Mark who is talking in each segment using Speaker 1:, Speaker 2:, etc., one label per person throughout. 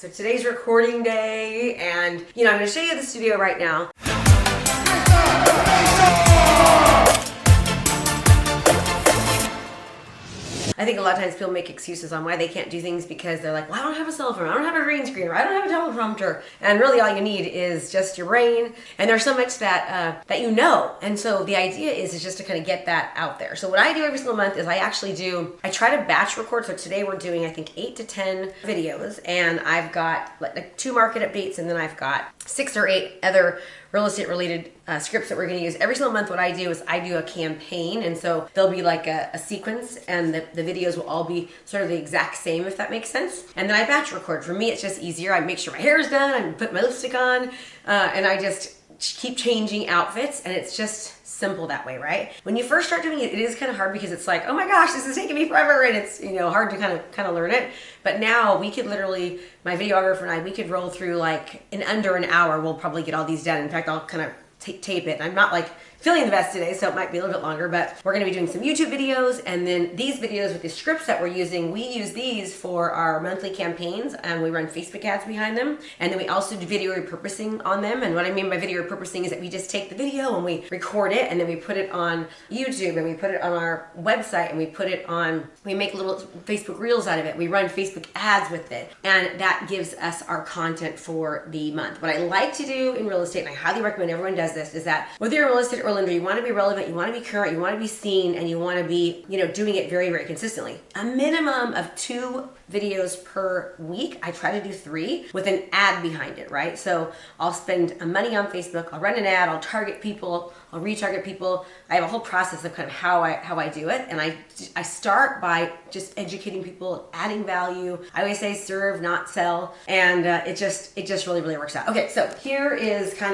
Speaker 1: So today's recording day, and I'm going to show you the studio right now. I think a lot of times people make excuses on why they can't do things because they're like, well, I don't have a cell phone, I don't have a green screen, or I don't have a teleprompter. And really all you need is just your brain. And there's so much that you know. And so the idea is just to kind of get that out there. So what I do every single month is I try to batch record. So today we're doing, I think, 8 to 10 videos. And I've got like 2 market updates, and then I've got 6 or 8 other real estate related scripts that we're going to use. Every single month what I do is I do a campaign, and so there'll be like a sequence, and the videos will all be sort of the exact same, if that makes sense. And then I batch record. For me, it's just easier. I make sure my hair is done, I put my lipstick on, and I just keep changing outfits, and it's just simple that way, right? When you first start doing it, it is kind of hard because it's like, oh my gosh, this is taking me forever, and it's hard to kind of learn it. But now we could literally, my videographer and I, we could roll through like in under an hour. We'll probably get all these done. In fact, I'll kind of tape it. I'm not like feeling the best today, so it might be a little bit longer, but we're going to be doing some YouTube videos, and then these videos with the scripts that we're using, we use these for our monthly campaigns, and we run Facebook ads behind them, and then we also do video repurposing on them. And what I mean by video repurposing is that we just take the video and we record it, and then we put it on YouTube, and we put it on our website, and we make little Facebook reels out of it. We run Facebook ads with it, and that gives us our content for the month. What I like to do in real estate, and I highly recommend everyone does this, is that whether you're a real estate or lender, you want to be relevant, you want to be current, you want to be seen, and you want to be, doing it very, very consistently. A minimum of 2 videos per week. I try to do 3 with an ad behind it, right? So I'll spend money on Facebook, I'll run an ad, I'll target people, I'll retarget people. I have a whole process of kind of how I do it, and I start by just educating people, adding value. I always say serve, not sell, and it just really, really works out. Okay, so here's the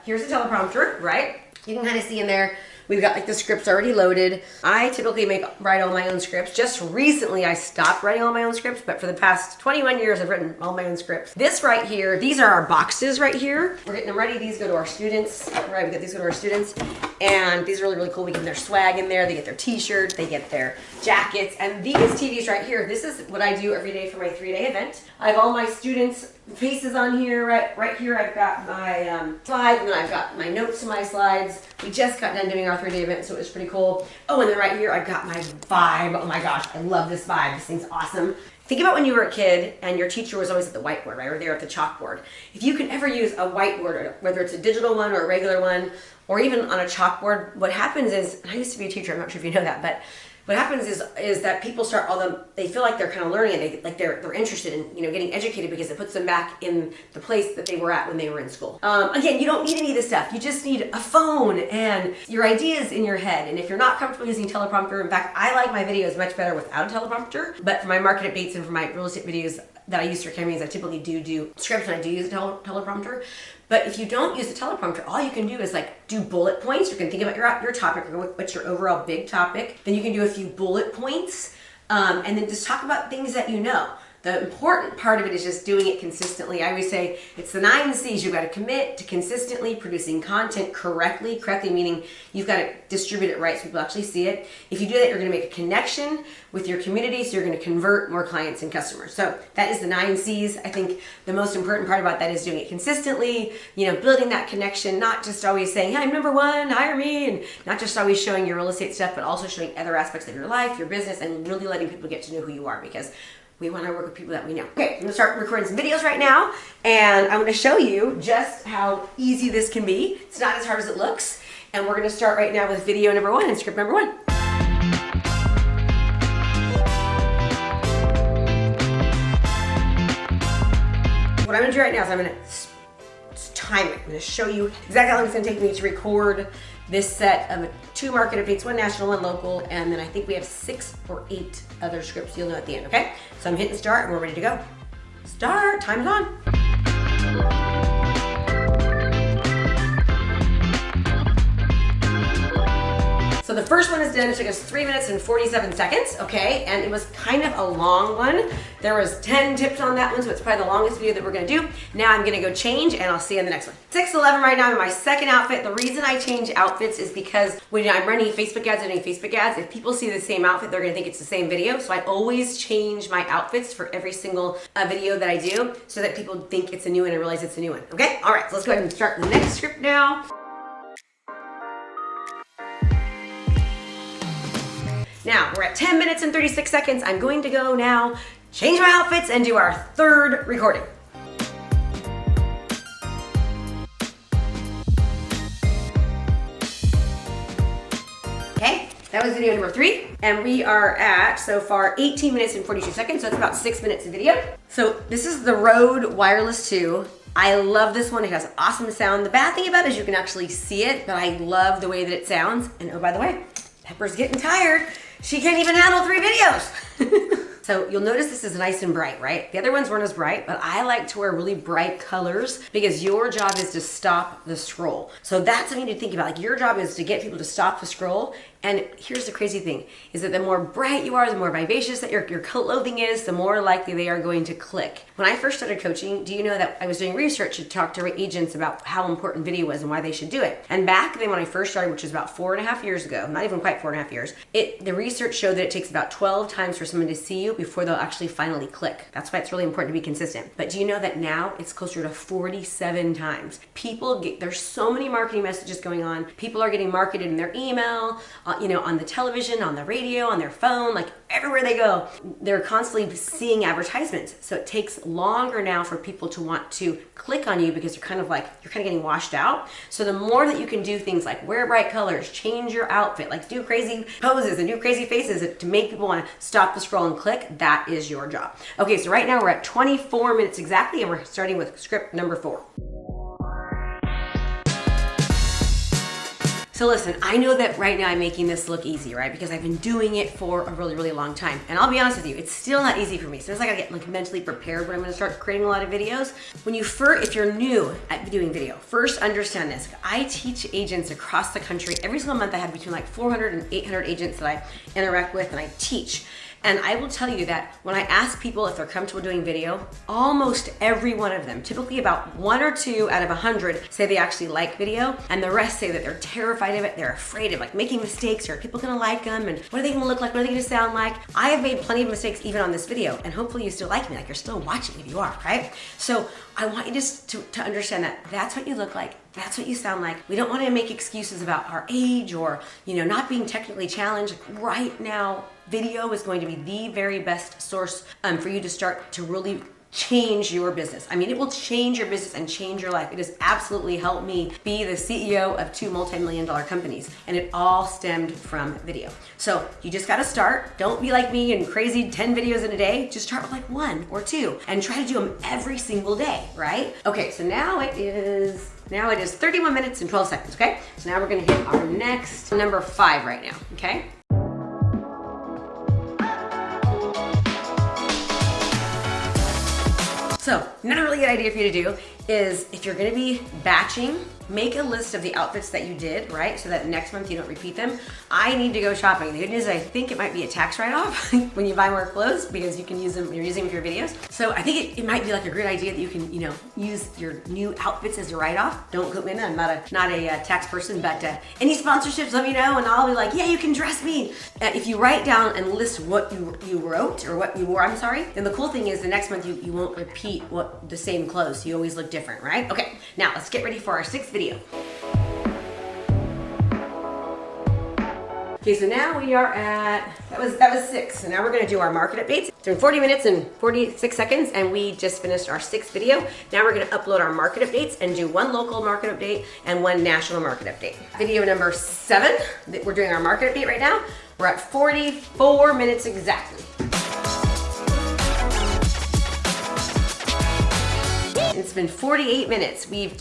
Speaker 1: teleprompter, right? You can kind of see in there, we've got like the scripts already loaded. I typically write all my own scripts. Just recently I stopped writing all my own scripts, but for the past 21 years I've written all my own scripts. This right here, these are our boxes right here. We're getting them ready. These go to our students, right? We get these go to our students, and these are really, really cool. We get their swag in there. They get their t-shirts, they get their jackets, and these TVs right here, this is what I do every day for my 3-day event. I have all my students' faces on here. Right here I've got my slides, and then I've got my notes to my slides. We just got done doing our 3-day event, so it was pretty cool. Oh, and then right here I've got my vibe. Oh my gosh, I love this vibe. This thing's awesome. Think about when you were a kid and your teacher was always at the whiteboard, right? Or there at the chalkboard. If you can ever use a whiteboard, whether it's a digital one or a regular one, or even on a chalkboard, what happens is, and I used to be a teacher, I'm not sure if you know that, but what happens is that people start they feel like they're kind of learning it. They're interested in getting educated because it puts them back in the place that they were at when they were in school. Again, you don't need any of this stuff. You just need a phone and your ideas in your head. And if you're not comfortable using teleprompter, in fact, I like my videos much better without a teleprompter. But for my market updates and for my real estate videos that I use for campaigns, I typically do scripts, and I do use a teleprompter. But if you don't use a teleprompter, all you can do is do bullet points. You can think about your topic, or what's your overall big topic. Then you can do a few bullet points, and then just talk about things that you know. The important part of it is just doing it consistently. I always say it's the 9 C's. You've got to commit to consistently producing content correctly. Correctly meaning you've got to distribute it right so people actually see it. If you do that, you're going to make a connection with your community, so you're going to convert more clients and customers. So that is the 9 C's. I think the most important part about that is doing it consistently, building that connection, not just always saying, hey, I'm number 1, hire me, and not just always showing your real estate stuff, but also showing other aspects of your life, your business, and really letting people get to know who you are, because we want to work with people that we know. Okay, I'm going to start recording some videos right now, and I'm going to show you just how easy this can be. It's not as hard as it looks, and we're going to start right now with video number 1 and script number 1. What I'm going to do right now is I'm going to time it. I'm going to show you exactly how long it's going to take me to record this set of 2 market updates, 1 national, 1 local, and then I think we have 6 or 8 other scripts you'll know at the end, okay? So I'm hitting start and we're ready to go. Start, time's on. So the first one is done. It took us 3 minutes and 47 seconds, okay? And it was kind of a long one. There was 10 tips on that one, so it's probably the longest video that we're gonna do. Now I'm gonna go change and I'll see you in the next one. 6:11 right now in my second outfit. The reason I change outfits is because when I'm running Facebook ads and doing Facebook ads, if people see the same outfit, they're gonna think it's the same video. So I always change my outfits for every single video that I do so that people think it's a new one and realize it's a new one, okay? All right, so let's go ahead and start the next script now. Now, we're at 10 minutes and 36 seconds. I'm going to go now, change my outfits, and do our third recording. Okay, that was video number 3. And we are at, so far, 18 minutes and 42 seconds, so it's about 6 minutes of video. So this is the Rode Wireless 2. I love this one. It has awesome sound. The bad thing about it is you can actually see it, but I love the way that it sounds. And oh, by the way, Pepper's getting tired. She can't even handle 3 videos. So you'll notice this is nice and bright, right? The other ones weren't as bright, but I like to wear really bright colors because your job is to stop the scroll. So that's something to think about. Like, your job is to get people to stop the scroll. And here's the crazy thing, is that the more bright you are, the more vivacious that your clothing is, the more likely they are going to click. When I first started coaching, do you know that I was doing research to talk to agents about how important video was and why they should do it? And back then when I first started, which was about 4.5 years ago, not even quite 4.5 years, the research showed that it takes about 12 times for someone to see you before they'll actually finally click. That's why it's really important to be consistent. But do you know that now it's closer to 47 times? There's so many marketing messages going on. People are getting marketed in their email, on the television, on the radio, on their phone, like everywhere they go, they're constantly seeing advertisements. So it takes longer now for people to want to click on you because you're kind of getting washed out. So the more that you can do things like wear bright colors, change your outfit, like do crazy poses and do crazy faces to make people want to stop the scroll and click, that is your job. Okay, so right now we're at 24 minutes exactly, and we're starting with script number 4. So listen, I know that right now I'm making this look easy, right? Because I've been doing it for a really, really long time. And I'll be honest with you, it's still not easy for me. So it's like I get mentally prepared when I'm gonna start creating a lot of videos. If you're new at doing video, first understand this. I teach agents across the country. Every single month I have between like 400 and 800 agents that I interact with and I teach. And I will tell you that when I ask people if they're comfortable doing video, almost every one of them, typically about 1 or 2 out of 100, say they actually like video, and the rest say that they're terrified of it, they're afraid of like making mistakes, or are people gonna like them, and what are they gonna look like, what are they gonna sound like? I have made plenty of mistakes even on this video, and hopefully you still like me, like you're still watching if you are, right? So I want you just to understand that that's what you look like, that's what you sound like. We don't want to make excuses about our age or, not being technically challenged. Right now, video is going to be the very best source for you to start to really change your business. I mean, it will change your business and change your life. It has absolutely helped me be the CEO of 2 multi-million-dollar companies, and it all stemmed from video. So you just got to start. Don't be like me and crazy 10 videos in a day. Just start with like 1 or 2 and try to do them every single day, right? Okay, so now it is 31 minutes and 12 seconds, okay? So now we're gonna hit our next number 5 right now, okay? So another really good idea for you to do is if you're gonna be batching, make a list of the outfits that you did, right? So that next month you don't repeat them. I need to go shopping. The good news is I think it might be a tax write-off when you buy more clothes because you can use them, you're using them for your videos. So I think it might be like a great idea that you can, use your new outfits as a write-off. Don't quote me, I'm not a tax person, but any sponsorships, let me know and I'll be like, yeah, you can dress me. If you write down and list what you wrote or what you wore, then the cool thing is the next month you won't repeat the same clothes. You always look different, right? Okay, now let's get ready for our 6th video. Okay, so now we are at, that was 6. So now we're gonna do our market updates. It's been 40 minutes and 46 seconds and we just finished our 6th video. Now we're gonna upload our market updates and do 1 local market update and 1 national market update. Video number 7, we're doing our market update right now. We're at 44 minutes exactly. And It's been 48 minutes. We've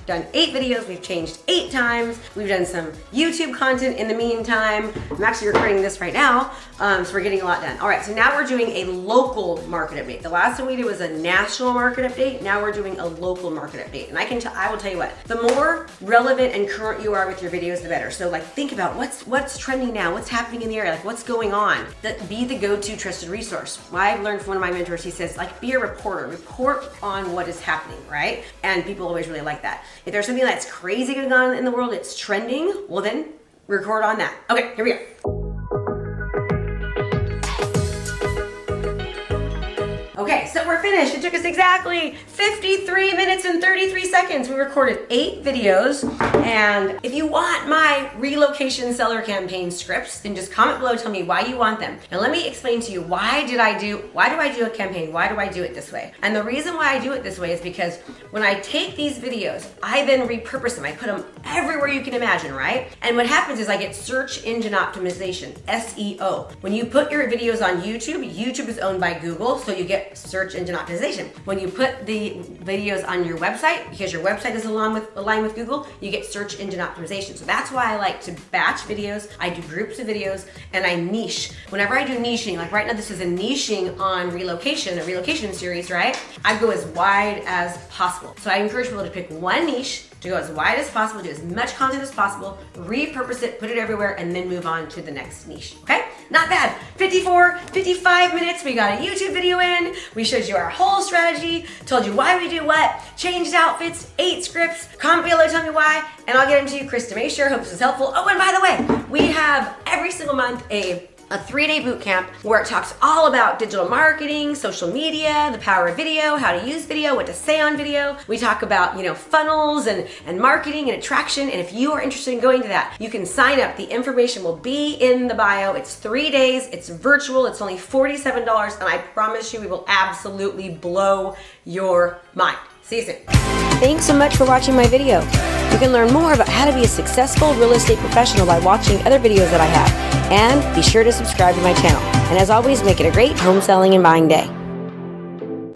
Speaker 1: done 8 videos. We've changed 8 times. We've done some YouTube content in the meantime. I'm actually recording this right now, so we're getting a lot done. All right, so now we're doing a local market update. The last one we did was a national market update. Now we're doing a local market update. And I will tell you what, the more relevant and current you are with your videos, the better. So like think about what's trending now, what's happening in the area, like what's going on. Be the go-to trusted resource. I've learned from one of my mentors, he says, like, be a reporter, report on what is happening, right? And people always really like that. If there's something that's crazy going on in the world, it's trending, well then record on that. Okay, here we go. Okay, so we're finished. It took us exactly 53 minutes and 33 seconds. We recorded 8 videos, and if you want my relocation seller campaign scripts, then just comment below, tell me why you want them. Now let me explain to you why do I do a campaign? Why do I do it this way? And the reason why I do it this way is because when I take these videos, I then repurpose them. I put them everywhere you can imagine, right? And what happens is I get search engine optimization, SEO. When you put your videos on YouTube, YouTube is owned by Google, so you get search engine optimization. When you put the videos on your website, because your website is aligned with Google, you get search engine optimization. So that's why I like to batch videos. I do groups of videos and I niche. Whenever I do niching, like right now this is a niching on relocation, a relocation series, right? I go as wide as possible. So I encourage people to pick one niche, to go as wide as possible, do as much content as possible, repurpose it, put it everywhere, and then move on to the next niche, okay? Not bad. 55 minutes, we got a YouTube video in, we showed you our whole strategy, told you why we do what, changed outfits, 8 scripts, comment below, tell me why, and I'll get them to you, Krista. Make sure, hope this is helpful. Oh, and by the way, we have every single month a 3-day boot camp where it talks all about digital marketing, social media, the power of video, how to use video, what to say on video. We talk about, funnels and marketing and attraction. And if you are interested in going to that, you can sign up. The information will be in the bio. It's 3 days. It's virtual. It's only $47. And I promise you, we will absolutely blow your mind. See you soon. Thanks so much for watching my video. You can learn more about how to be a successful real estate professional by watching other videos that I have. And be sure to subscribe to my channel. And as always, make it a great home selling and buying day.